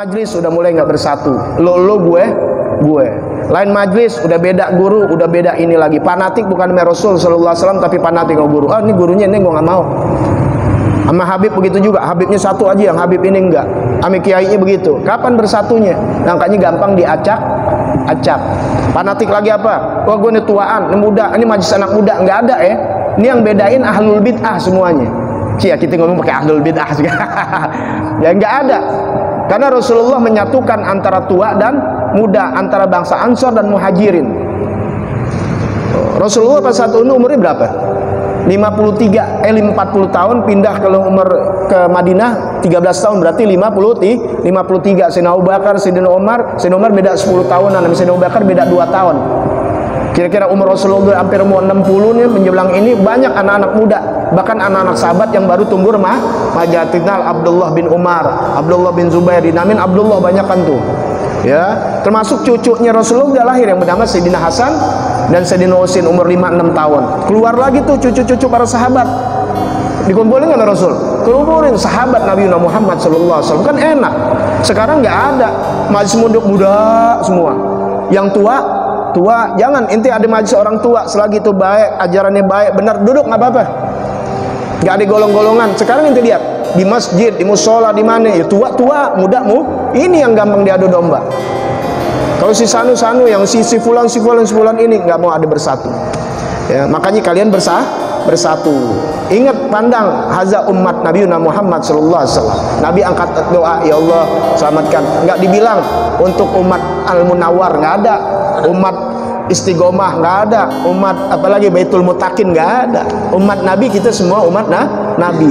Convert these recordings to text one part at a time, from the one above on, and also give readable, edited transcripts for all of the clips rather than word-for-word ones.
majlis udah mulai nggak bersatu, lo gue. Lain majlis udah beda guru, udah beda ini lagi. Fanatik bukan sama Rasul sallallahu alaihi wasallam, tapi fanatik sama guru. Ini gurunya ini gue nggak mau. Sama Habib begitu juga, Habibnya satu aja, yang Habib ini enggak. Sama kiainya begitu. Kapan bersatunya? Makanya gampang diacak. Fanatik lagi apa? Wah gue ini tuaan, ini muda, ini majlis anak muda. Enggak ada ya. Ini yang bedain ahlul bid'ah semuanya. Kita ngomong pakai ahlul bid'ah juga. Ya enggak ada. Karena Rasulullah menyatukan antara tua dan muda, antara bangsa Ansor dan Muhajirin. Rasulullah pada saat itu umurnya berapa? 40 tahun, pindah ke Madinah 13 tahun, berarti 53. Sayyidina Abu Bakar, Sayyidina Umar beda 10 tahunan, Sayyidina Abu Bakar beda 2 tahun. Kira-kira umur Rasulullah hampir mau 60 nih, menjelang ini banyak anak-anak muda, bahkan anak-anak sahabat yang baru tumbuh majatinal. Abdullah bin Umar, Abdullah bin Zubair, dinamin Abdullah, banyak kan tuh. Ya, termasuk cucunya Rasulullah udah lahir yang bernama Sayyidina Hasan dan Sayyidina Husain umur 5-6 tahun. Keluar lagi tuh cucu-cucu para sahabat. Dikumpulin nggak Rasul? Kumpulin sahabat Nabi Muhammad sallallahu alaihi wasallam, kan enak. Sekarang nggak ada, masih muda semua. Yang tua, jangan inti ada majlis orang tua selagi itu baik, ajarannya baik, benar, duduk nggak apa-apa. Nggak ada golong-golongan. Sekarang inti lihat di masjid, di musola, di mana ya tua, mudamu, ini yang gampang diadu domba. Kalau si sanu yang si fulan ini nggak mau ada bersatu. Ya, makanya kalian bersatu. Ingat, pandang haza umat Nabi Muhammad sallallahu alaihi wasallam. Nabi angkat doa, ya Allah selamatkan. Nggak dibilang untuk umat Al-Munawwar, nggak ada. Umat Istiqomah nggak ada. Umat apalagi Baitul Mutakin nggak ada. Umat Nabi kita semua umat Nabi.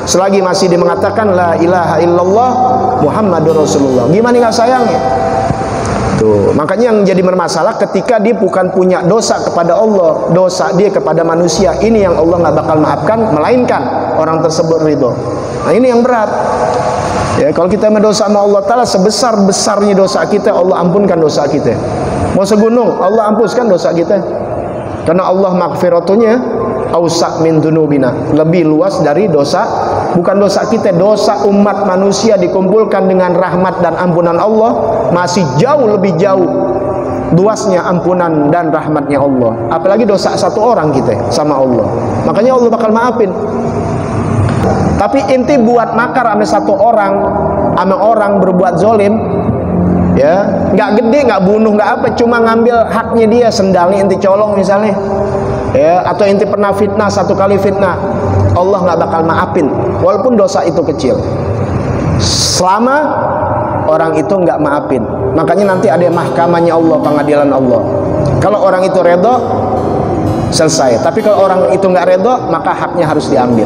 Selagi masih dia mengatakan la ilaha illallah Muhammadur Rasulullah, gimana nggak sayangnya? Tuh, makanya yang jadi bermasalah ketika dia bukan punya dosa kepada Allah, dosa dia kepada manusia. Ini yang Allah nggak bakal maafkan, melainkan orang tersebut ridho. Nah ini yang berat. Ya, kalau kita berdosa sama Allah Ta'ala, sebesar-besarnya dosa kita, Allah ampunkan dosa kita. Mau segunung, Allah ampuskan dosa kita. Karena Allah maghfiratunya ausa' min dunubina, lebih luas dari dosa, bukan dosa kita, dosa umat manusia dikumpulkan dengan rahmat dan ampunan Allah, masih lebih jauh luasnya ampunan dan rahmatnya Allah. Apalagi dosa satu orang kita sama Allah, makanya Allah bakal maafin. Tapi inti buat makar sama satu orang, sama orang berbuat zolim, ya nggak gede, nggak bunuh, nggak apa, cuma ngambil haknya dia, sendalnya inti colong misalnya, ya, atau inti pernah fitnah, satu kali fitnah, Allah nggak bakal maafin walaupun dosa itu kecil, selama orang itu nggak maafin. Makanya nanti ada mahkamahnya Allah, pengadilan Allah. Kalau orang itu redho, selesai. Tapi kalau orang itu nggak redho, maka haknya harus diambil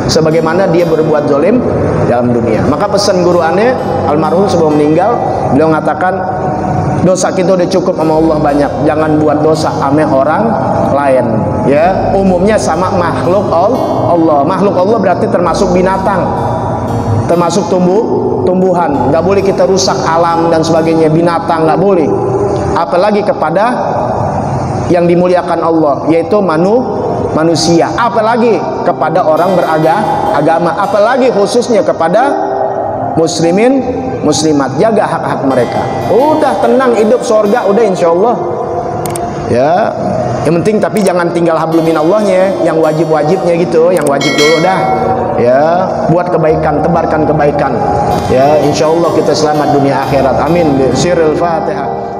sebagaimana dia berbuat zalim dalam dunia. Maka pesan guru aneh almarhum sebelum meninggal, beliau mengatakan, dosa kita udah cukup sama Allah banyak, jangan buat dosa sama orang lain. Ya, umumnya sama makhluk Allah. Makhluk Allah berarti termasuk binatang, termasuk tumbuhan. Nggak boleh kita rusak alam dan sebagainya, binatang nggak boleh. Apalagi kepada yang dimuliakan Allah, yaitu manusia. Apalagi kepada orang beragama, apalagi khususnya kepada muslimin muslimat. Jaga hak-hak mereka. Udah tenang, hidup surga udah insyaallah. Ya, yang penting tapi jangan tinggal hablum minallahnya, yang wajib-wajibnya gitu, yang wajib dulu dah. Ya, buat kebaikan, tebarkan kebaikan. Ya, insyaallah kita selamat dunia akhirat. Amin. Sirrul Fatihah.